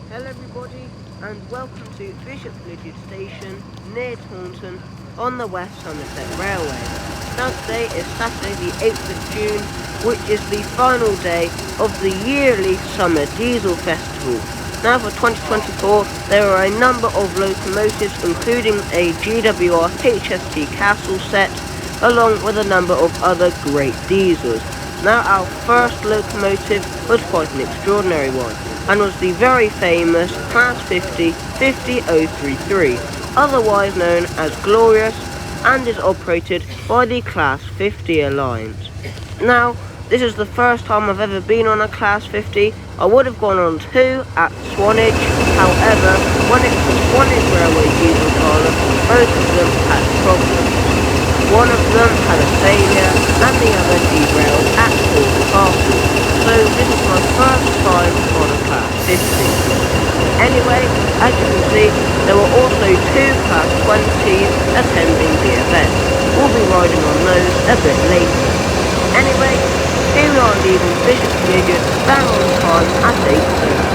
Hello everybody and welcome to Bishop Lydiard Station near Taunton on the West Somerset Railway. Now today is Saturday the 8th of June, which is the final day of the yearly Summer Diesel Festival. Now for 2024 there are a number of locomotives including a GWR HST Castle set along with a number of other great diesels. Now our first locomotive was quite an extraordinary one, and was the very famous Class 50 50033, otherwise known as Glorious, and is operated by the Class 50 Alliance. Now, this is the first time I've ever been on a Class 50. I would have gone on two at Swanage, however, when it was Swanage Railway diesel pilot, both of them had problems. One of them had a failure and the other derailed at Ford Castle, so this is my first time on a Class 50. Anyway, as you can see, there were also two Class 20s attending the event. We'll be riding on those a bit later. Anyway, here we are leaving Bishop Lydiard bang on time at 8:30.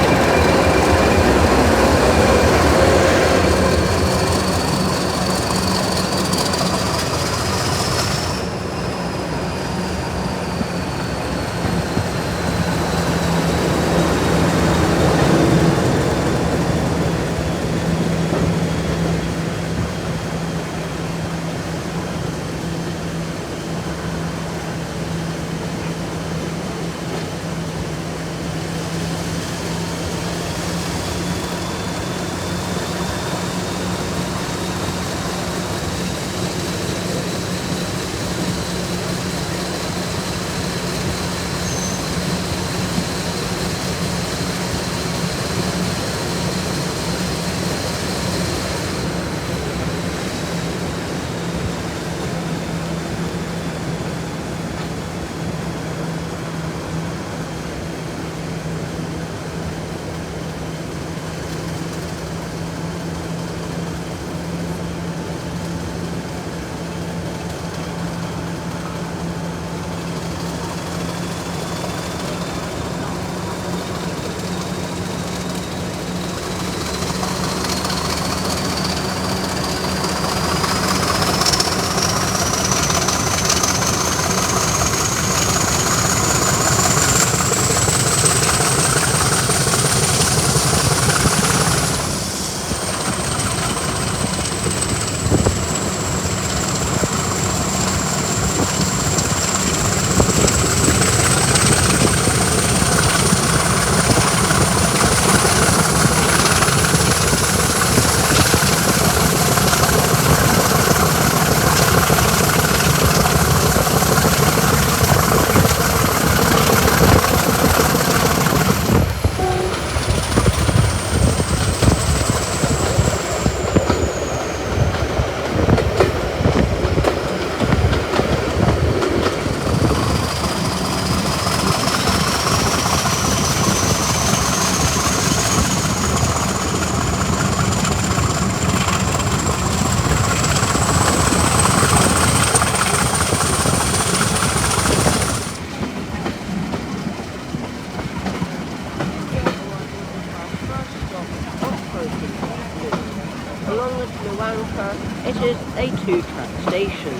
Along with Blue Anchor, it is a two-track station.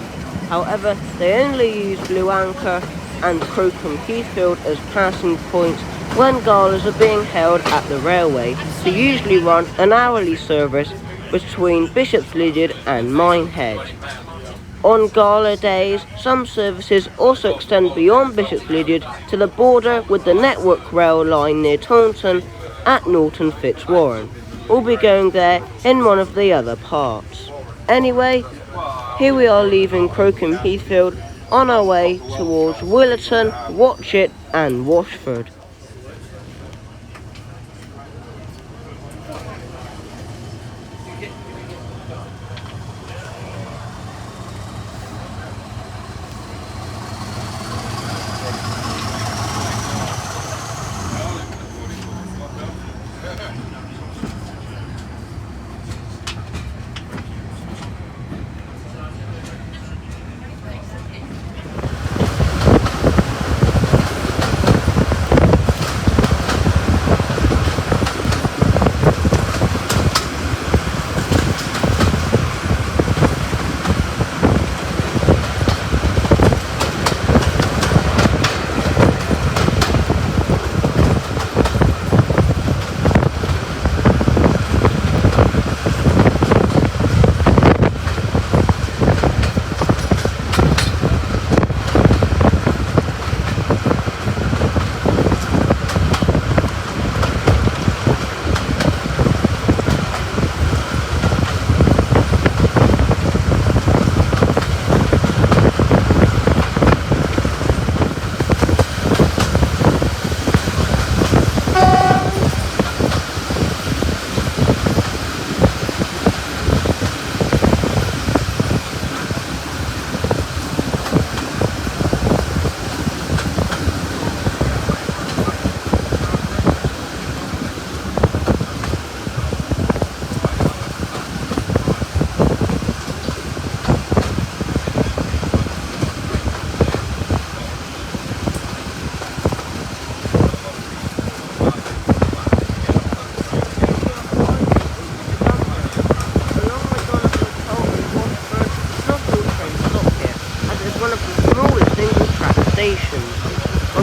However, they only use Blue Anchor and Crocombe Heathfield as passing points when galas are being held at the railway, to usually run an hourly service between Bishop's Lydiard and Minehead. On gala days, some services also extend beyond Bishop's Lydiard to the border with the Network Rail line near Taunton at Norton Fitzwarren. We'll be going there in one of the other parts. Anyway, here we are leaving Crocombe Heathfield on our way towards Willerton, Watchet and Washford.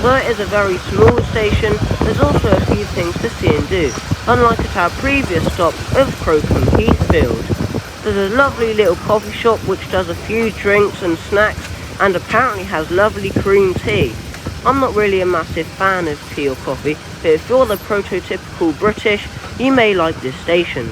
Although it is a very small station, there's also a few things to see and do, unlike at our previous stop of Crocombe Heathfield. There's a lovely little coffee shop which does a few drinks and snacks and apparently has lovely cream tea. I'm not really a massive fan of tea or coffee, but if you're the prototypical British, you may like this station.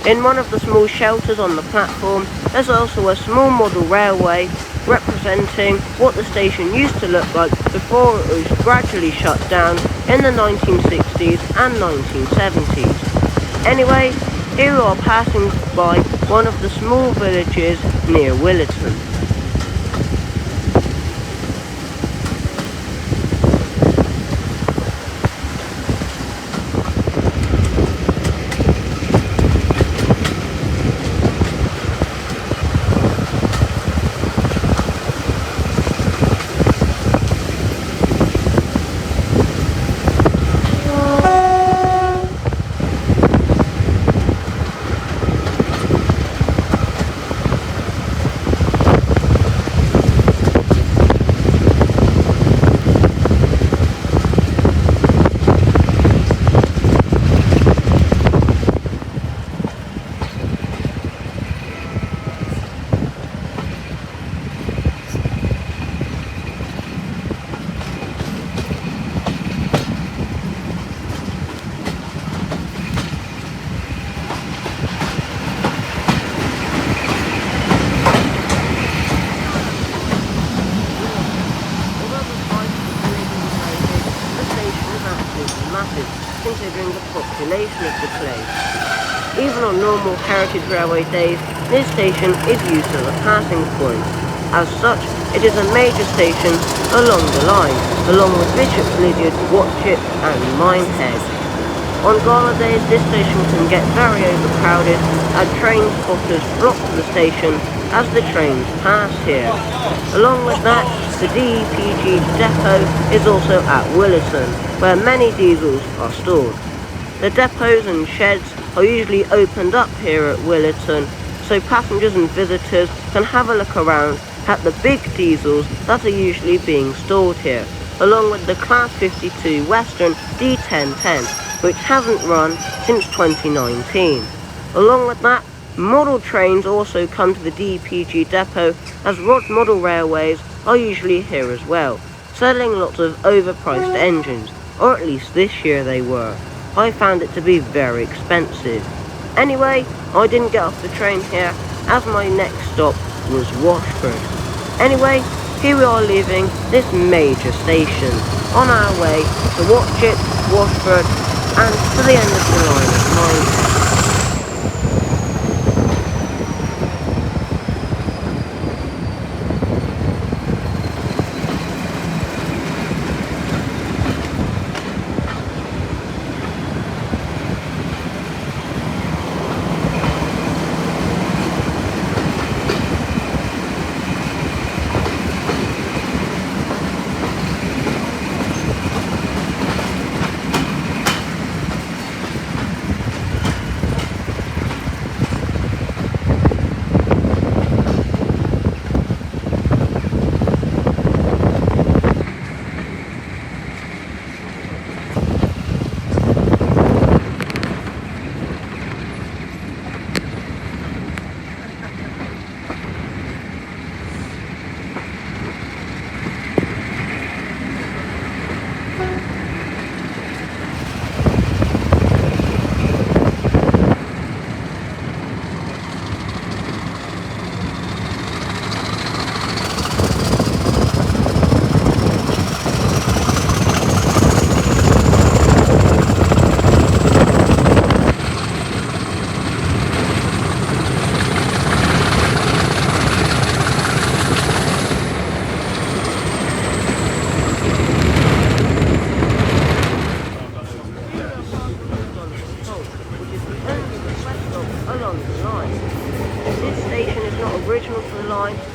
In one of the small shelters on the platform, there's also a small model railway representing what the station used to look like before it was gradually shut down in the 1960s and 1970s. Anyway, here we are passing by one of the small villages near Willerton. Considering the population of the place. Even on normal heritage railway days, this station is used as a passing point. As such, it is a major station along the line, along with Bishop's Lydeard, Watchet and Minehead. On gala days, this station can get very overcrowded as train spotters block the station as the trains pass here. Along with that, the DEPG depot is also at Willerton, where many diesels are stored. The depots and sheds are usually opened up here at Willerton, so passengers and visitors can have a look around at the big diesels that are usually being stored here, along with the Class 52 Western D1010, which hasn't run since 2019. Along with that, model trains also come to the DPG depot, as model railways are usually here as well, selling lots of overpriced engines, or at least this year they were. I found it to be very expensive. Anyway, I didn't get off the train here, as my next stop was Washford. Anyway, here we are leaving this major station, on our way to Watchet, Washford, and to the end of the line at Minehead.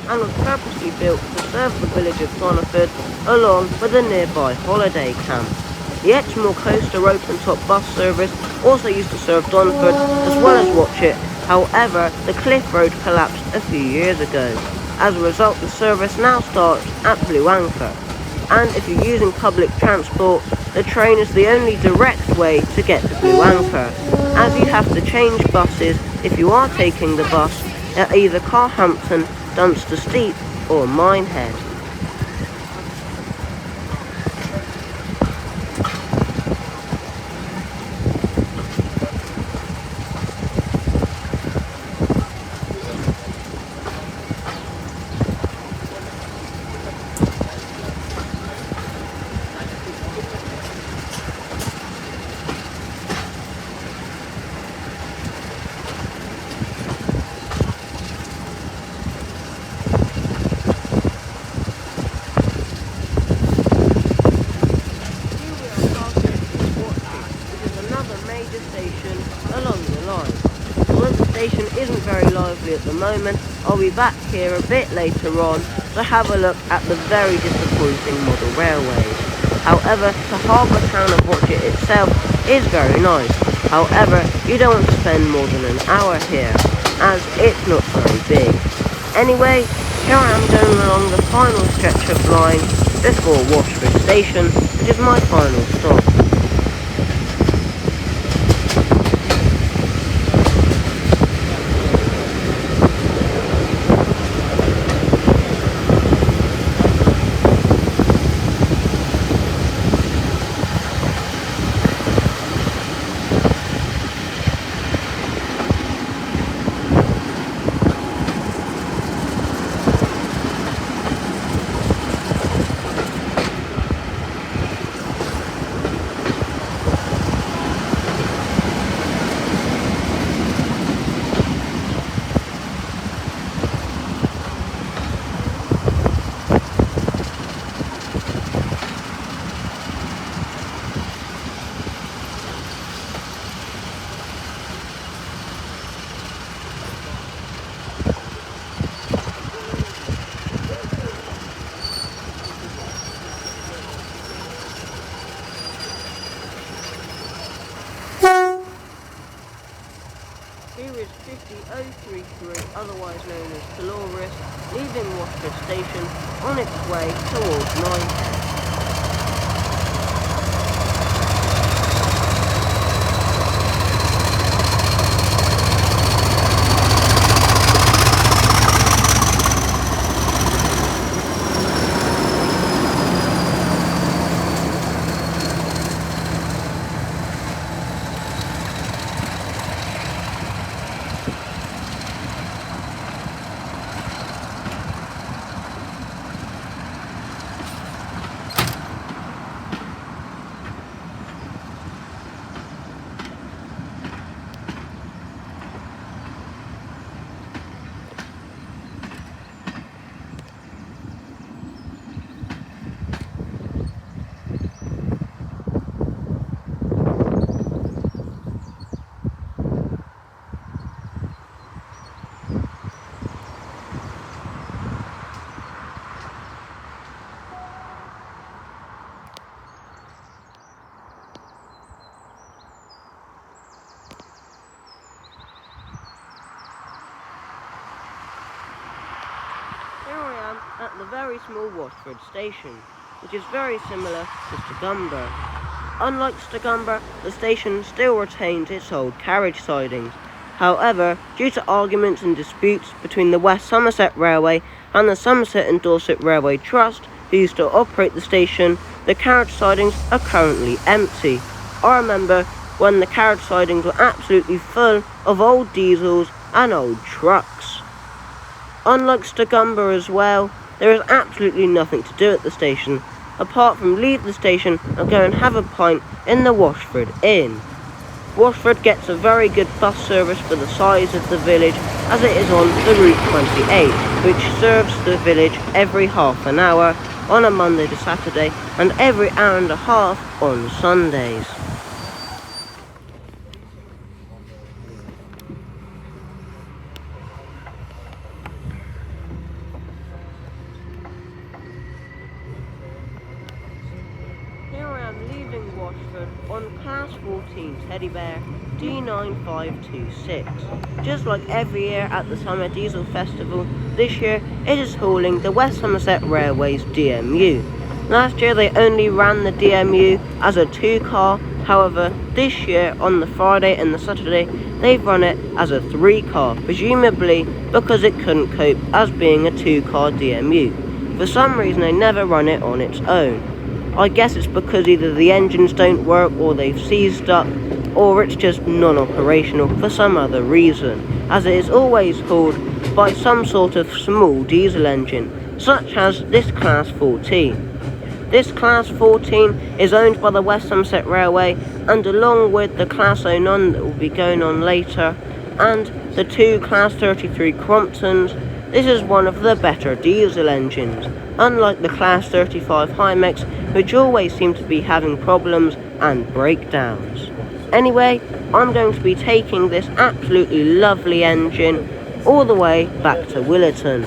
And was purposely built to serve the village of Donerford along with a nearby holiday camp. The Exmoor Coaster open-top bus service also used to serve Donerford as well as Watchet. However, the Cliff Road collapsed a few years ago. As a result, the service now starts at Blue Anchor. and if you're using public transport, the train is the only direct way to get to Blue Anchor, as you have to change buses if you are taking the bus at either Carhampton, Dunster Steep or Minehead. Station along the line. Although the station isn't very lively at the moment, I'll be back here a bit later on to have a look at the very disappointing model railways. However, the harbour town of Watchet itself is very nice. However, you don't want to spend more than an hour here, as it's not very big. Anyway, here I am going along the final stretch of line before Washford Station, which is my final stop. Here is 50033, otherwise known as Dolores, leaving Washford Station on its way towards Minehead. Here I am at the very small Washford Station, which is very similar to Stigumber. Unlike Stigumber, the station still retains its old carriage sidings. However, due to arguments and disputes between the West Somerset Railway and the Somerset and Dorset Railway Trust, who used to operate the station, the carriage sidings are currently empty. I remember when the carriage sidings were absolutely full of old diesels and old trucks. Unlike Stigumber as well, there is absolutely nothing to do at the station, apart from leave the station and go and have a pint in the Washford Inn. Washford gets a very good bus service for the size of the village, as it is on the Route 28, which serves the village every half an hour on a Monday to Saturday and every hour and a half on Sundays. Here I am leaving Washford on Class 14 Teddy Bear D9526. Just like every year at the Summer Diesel Festival, this year it is hauling the West Somerset Railway's DMU. Last year they only ran the DMU as a 2-car, however this year on the Friday and the Saturday they've run it as a 3-car, presumably because it couldn't cope as being a 2-car DMU. For some reason they never run it on its own. I guess it's because either the engines don't work or they've seized up, or it's just non-operational for some other reason, as it is always hauled by some sort of small diesel engine, such as this Class 14. This Class 14 is owned by the West Somerset Railway, and along with the Class 09 that will be going on later, and the 2 Class 33 Cromptons, this is one of the better diesel engines, unlike the Class 35 Hymex, which always seem to be having problems and breakdowns. Anyway, I'm going to be taking this absolutely lovely engine all the way back to Willerton.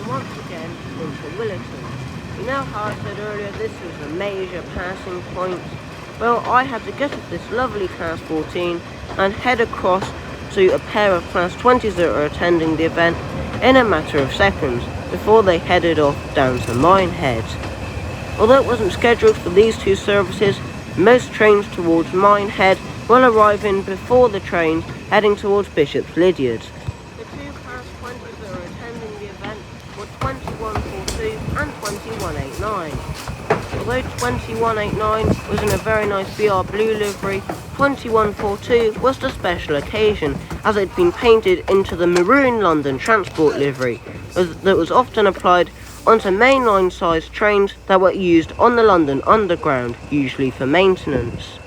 Once again into Willerton. You know how I said earlier this is a major passing point? Well, I had to get off this lovely Class 14 and head across to a pair of Class 20s that are attending the event in a matter of seconds before they headed off down to Minehead. Although it wasn't scheduled for these 2 services, most trains towards Minehead will arrive in before the trains heading towards Bishop's Lydeard. The 2 Class 20s that are attending the event were 2142 and 2189. Although 2189 was in a very nice BR blue livery, 2142 was the special occasion, as it had been painted into the maroon London Transport livery that was often applied onto mainline sized trains that were used on the London Underground, usually for maintenance.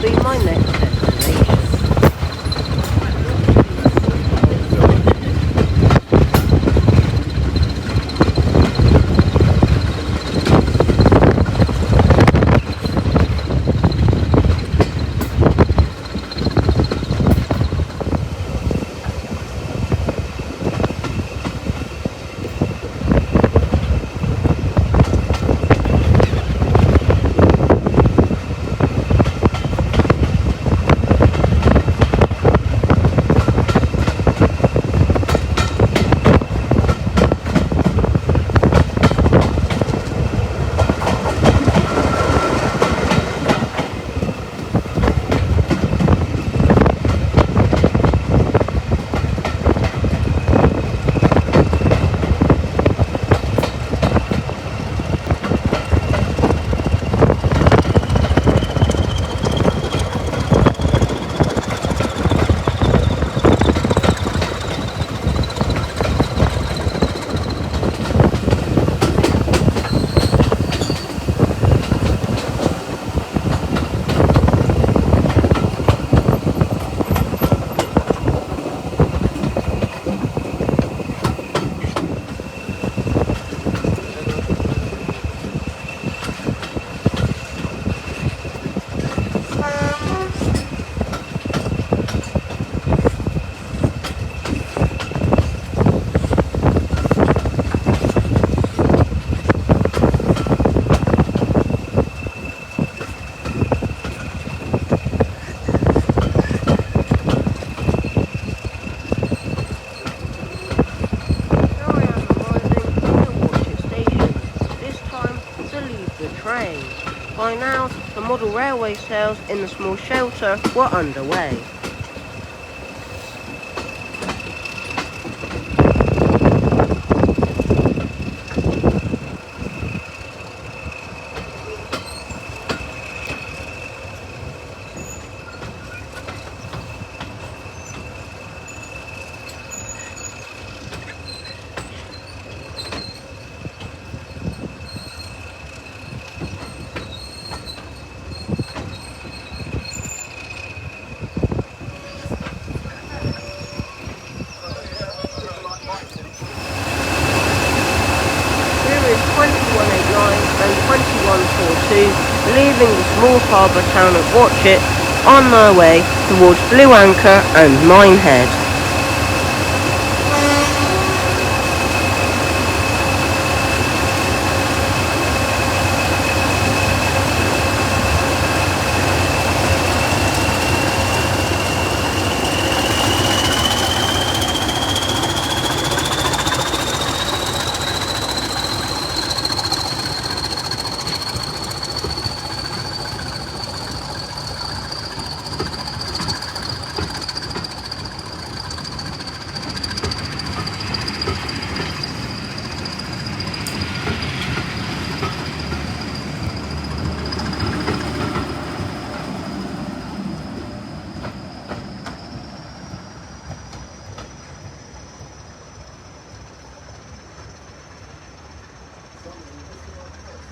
be my next destination. Train. By now, the model railway sales in the small shelter were underway. Here is 2189 and 2142 leaving the small harbour town of Watchet on their way towards Blue Anchor and Minehead.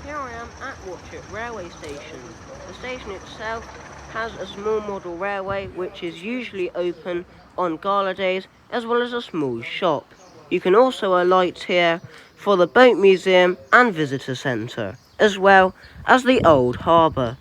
Here I am at Watchet railway station. The station itself has a small model railway which is usually open on gala days, as well as a small shop. You can also alight here for the boat museum and visitor centre, as well as the old harbour.